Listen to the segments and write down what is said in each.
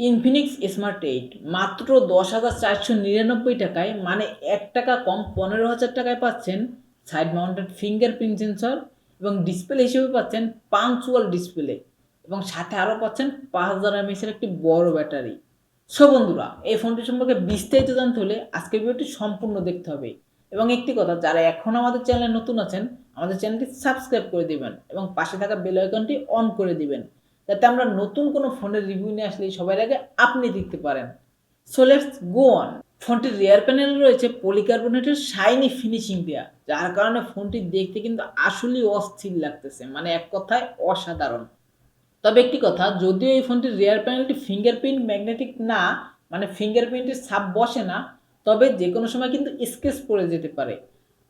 Infinix smart 8 মাত্র 10,499 টাকায়, মানে 1 টাকা কম 15,000 টাকায় পাচ্ছেন সাইড মাউন্টেড ফিঙ্গারপ্রিন্ট সেন্সর এবং ডিসপ্লে হিসেবে পাচ্ছেন পাঞ্চুয়াল ডিসপ্লে এবং সাথে আরও পাচ্ছেন 5000 এমএএইচ একটি বড় ব্যাটারি। সো বন্ধুরা, এই ফোনটি সম্পর্কে বিস্তারিত জানতে হলে আজকের ভিডিওটি সম্পূর্ণ দেখতে হবে। এবং একটি কথা, যারা এখন আমাদের চ্যানেলে নতুন আছেন, আমাদের চ্যানেলটি সাবস্ক্রাইব করে দিবেন এবং পাশে থাকা বেল আইকনটি অন করে দিবেন, যাতে আমরা নতুন কোনো ফোনের রিভিউ নিয়ে আসলে সবার আগে আপনি দেখতে পারেন। So let's go on. ফোনটির রিয়ার প্যানেলে রয়েছে পলিকার্বনেটের শাইনি ফিনিশিং দেওয়া, যার কারণে ফোনটি দেখতে কিন্তু আসলেই অস্থির লাগতেছে, মানে এক কথায় অসাধারণ। তবে একটি কথা, যদিও এই ফোনটির রিয়ার প্যানেলটি ফিঙ্গারপ্রিন্ট ম্যাগনেটিক না, মানে ফিঙ্গারপ্রিন্টের ছাপ বসে না, তবে যে কোনো সময় কিন্তু স্কেচ পড়ে যেতে পারে।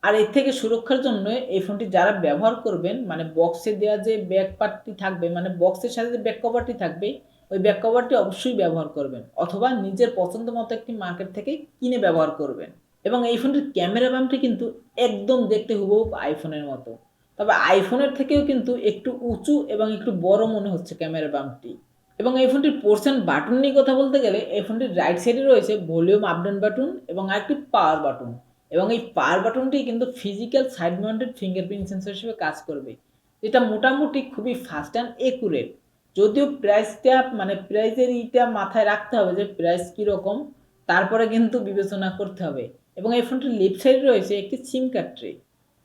আর এর থেকে সুরক্ষার জন্য এই ফোনটি যারা ব্যবহার করবেন, মানে বক্সে দেওয়া যে ব্যাক পার্টটি থাকবে, মানে বক্সের সাথে যে ব্যাক কভারটি থাকবে, ওই ব্যাক কভারটি অবশ্যই ব্যবহার করবেন, অথবা নিজের পছন্দ মতো একটি মার্কেট থেকে কিনে ব্যবহার করবেন। এবং এই ফোনটির ক্যামেরা বামটি কিন্তু একদম দেখতে হুবহু আইফোনের মতো, তবে আইফোনের থেকেও কিন্তু একটু উঁচু এবং একটু বড় মনে হচ্ছে ক্যামেরা বামটি। এবং এই ফোনটির পোর্শন বাটন নিয়ে কথা বলতে গেলে, এই ফোনটির রাইট সাইডে রয়েছে ভলিউম আপ ডাউন বাটন এবং আরেকটি পাওয়ার বাটন। এবং এই পাওয়ার বাটনটি কিন্তু physical side mounted fingerprint sensor হিসেবে কাজ করবে, যেটা মোটামুটি খুবই ফাস্ট অ্যান্ড একুরেট। যদিও প্রাইসটা, মানে প্রাইসের ইটা মাথায় রাখতে হবে যে প্রাইস কীরকম, তারপরে কিন্তু বিবেচনা করতে হবে। এবং এই ফোনটির লেফট সাইডে রয়েছে একটি সিম কার্ড ট্রে,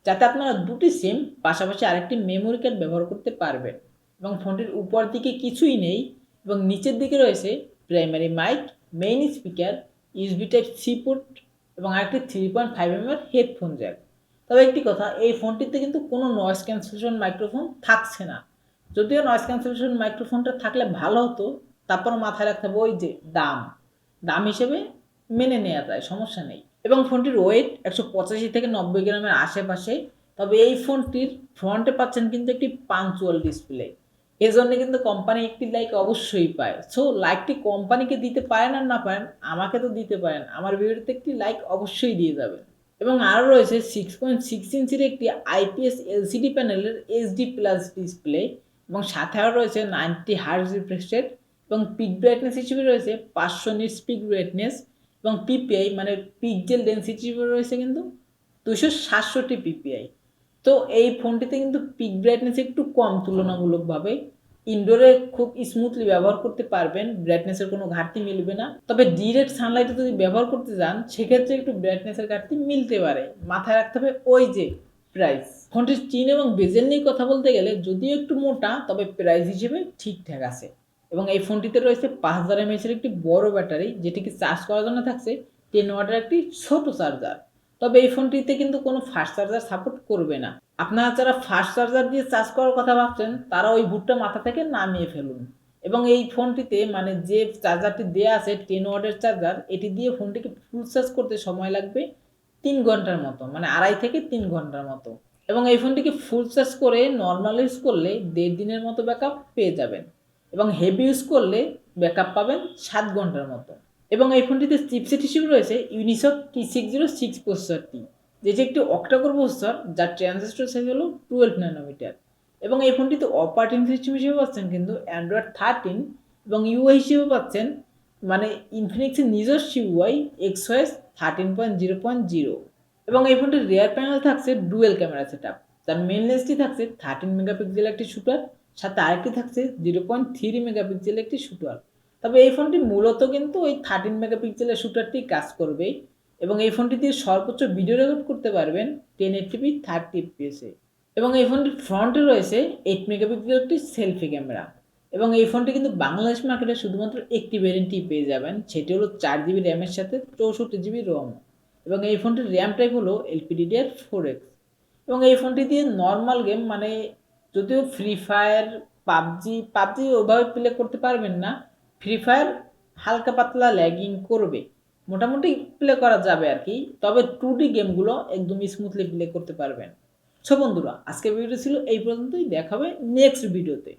যাতে আপনারা দুটি সিম পাশাপাশি আরেকটি মেমোরি কার্ড ব্যবহার করতে পারবেন। এবং ফোনটির উপর দিকে কিছুই নেই এবং নিচের দিকে রয়েছে primary mic, main speaker, USB type C port এবং আরেকটি 3.5mm হেডফোন জ্যাক। তবে একটি কথা, এই ফোনটিতে কিন্তু কোনো নয়েজ ক্যান্সেলেশন মাইক্রোফোন থাকছে না। যদিও নয়েজ ক্যান্সেলেশন মাইক্রোফোনটা থাকলে ভালো হতো, তারপর মাথায় রাখতে হবে ওই যে দাম হিসেবে মেনে নেওয়া যায়, সমস্যা নেই। এবং ফোনটির ওয়েট 185 থেকে 90 গ্রামের আশেপাশে। তবে এই ফোনটির ফ্রন্টে পাচ্ছেন কিন্তু একটি পাঞ্চুয়াল ডিসপ্লে, এজন্য কিন্তু কোম্পানি একটি লাইক অবশ্যই পায়। সো লাইকটি কোম্পানিকে দিতে পারেন আর না পারেন, আমাকে তো দিতে পারেন, আমার ভিডিওতে একটি লাইক অবশ্যই দিয়ে যাবেন। এবং আরও রয়েছে 6.6 ইঞ্চির একটি আইপিএস এলসিডি প্যানেলের এইচডি প্লাস ডিসপ্লে এবং সাথে আরও রয়েছে 90 হার্জ রিফ্রেশ রেট এবং পিক ব্রাইটনেস হিসেবে রয়েছে 500 নিটস পিক ব্রাইটনেস এবং পিপিআই, মানে পিক্সেল ডেনসিটি হিসেবে রয়েছে কিন্তু 267 পিপিআই। তো এই ফোনটিতে কিন্তু পিক ব্রাইটনেস একটু কম তুলনামূলকভাবে। ইনডোরে খুব স্মুথলি ব্যবহার করতে পারবেন, ব্রাইটনেসের কোনো ঘাটতি মিলবে না। তবে ডিরেক্ট সানলাইটে যদি ব্যবহার করতে যান, সেক্ষেত্রে একটু ব্রাইটনেসের ঘাটতি মিলতে পারে। মাথায় রাখতে হবে ওই যে প্রাইস। ফোনটির চিন এবং বেজেল নিয়ে কথা বলতে গেলে যদিও একটু মোটা, তবে প্রাইস হিসেবে ঠিকঠাক আছে। এবং এই ফোনটিতে রয়েছে 5000 এমএএইচের একটি বড় ব্যাটারি, যেটিকে চার্জ করার জন্য থাকছে 10 ওয়াটের একটি ছোট চার্জার। তবে এই ফোনটিতে কিন্তু কোনো ফাস্ট চার্জার সাপোর্ট করবে না। আপনারা যারা ফাস্ট চার্জার দিয়ে চার্জ করার কথা ভাবছেন, তারা ওই ভুটটা মাথা থেকে নামিয়ে ফেলুন। এবং এই ফোনটিতে, মানে যে চার্জারটি দেওয়া আছে 10 ওয়াটের চার্জার, এটি দিয়ে ফোনটিকে ফুল চার্জ করতে সময় লাগবে 3 ঘন্টার মতো, মানে 2.5 থেকে 3 ঘন্টার মতো। এবং এই ফোনটিকে ফুল চার্জ করে নর্মাল ইউজ করলে 1.5 দিনের মতো ব্যাকআপ পেয়ে যাবেন এবং হেভি ইউজ করলে ব্যাকআপ পাবেন 7 ঘন্টার মতো। এবং এই ফোনটিতে চিপসেট হিসেবে রয়েছে ইউনিসক T606 প্রসেসরটি, যেটি একটি অক্টাকোর প্রসেসর, যার ট্রানজিস্টর সাইজ হলো 12 ন্যানোমিটার। এবং এই ফোনটিতে অপারেটিং সিস্টেম হিসেবে পাচ্ছেন কিন্তু অ্যান্ড্রয়েড 13 এবং ইউআই হিসেবে পাচ্ছেন, মানে ইনফিনিক্সের নিজস্ব ইউআই XOS 13.0.0। এবং এই ফোনটির রিয়ার প্যানেল থাকছে ডুয়েল ক্যামেরা সেটআপ, যার মেন লেন্সটি থাকছে 13 মেগাপিক্সেল একটি শুটার, সাথে আরেকটি থাকছে 0.3 মেগাপিক্সেল একটি শুটার। তবে এই ফোনটি মূলত কিন্তু ওই 13 মেগাপিক্সেলের শুটারটি কাজ করবে। এবং এই ফোনটি দিয়ে সর্বোচ্চ ভিডিও রেকর্ড করতে পারবেন 1080p 30 fps এ। এবং এই ফোনটির ফ্রন্টে রয়েছে 8 মেগাপিক্সেল একটি সেলফি ক্যামেরা। এবং এই ফোনটি কিন্তু বাংলাদেশ মার্কেটে শুধুমাত্র একটি ভ্যারিয়েন্টই পেয়ে যাবেন, সেটি হলো 4GB র্যামের সাথে 64GB রম। এবং এই ফোনটির র্যাম টাইপ হলো LPDDR4X। এবং এই ফোনটি দিয়ে নর্মাল গেম, মানে যদিও ফ্রি ফায়ার, পাবজি ওভাবে প্লে করতে পারবেন না, ফ্রি ফায়ার হালকা পাতলা ল্যাগিং করবে, মোটামুটি প্লে করা যাবে আর কি। তবে 2D গেমগুলো একদম স্মুথলি প্লে করতে পারবেন। সো বন্ধুরা, আজকের ভিডিও ছিল এই পর্যন্তই, দেখাবে নেক্সট ভিডিওতে।